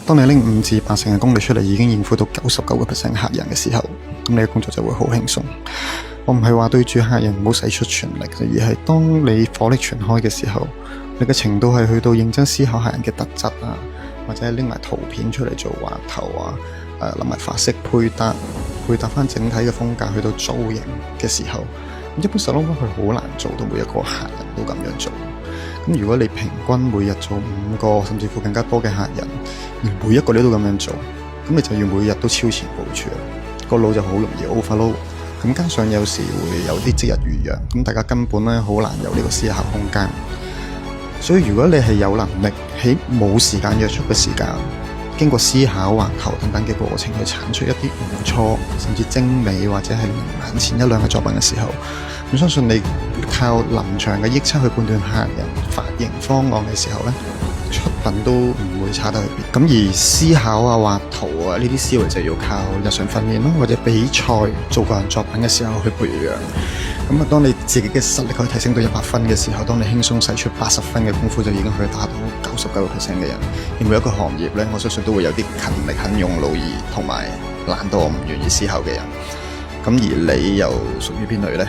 當你拎5至8成嘅功力出嚟，已經應付到99% 客人嘅時候，咁你嘅工作就會好輕鬆。我唔係話對住客人唔好使出全力，而係當你火力全開嘅時候，你嘅程度係去到認真思考客人嘅特質啊，或者拎埋圖片出嚟做畫頭啊，諗埋髮色配搭翻整體嘅風格去到造型嘅時候，一般 salon 佢好難做到每一個客人都咁樣做。咁如果你平均每日做5個甚至乎更加多嘅客人，而每一個你都咁樣做，咁你就要每日都超前部署啦，個腦就好容易 overload。咁加上有時會有啲即日預約，咁大家根本咧好難有呢個思考空間。所以如果你係有能力喺冇時間約束嘅時間，經過思考、畫頭等等嘅過程去產出一啲唔錯甚至精美或者係眼前一亮嘅作品嘅時候，我相信你靠臨場嘅臆測去判斷客人髮型方案嘅時候咧，出品都唔會差得去邊。咁而思考啊、畫圖啊呢啲思維就要靠日常訓練咯，或者比賽做個人作品嘅時候去培養。咁啊，當你自己嘅實力可以提升到100分嘅時候，當你輕鬆使出80分嘅功夫，就已經可以打到99% 嘅人。而每一個行業咧，我相信都會有啲勤力肯用腦而同埋懶惰唔願意思考嘅人。咁而你又屬於邊類呢？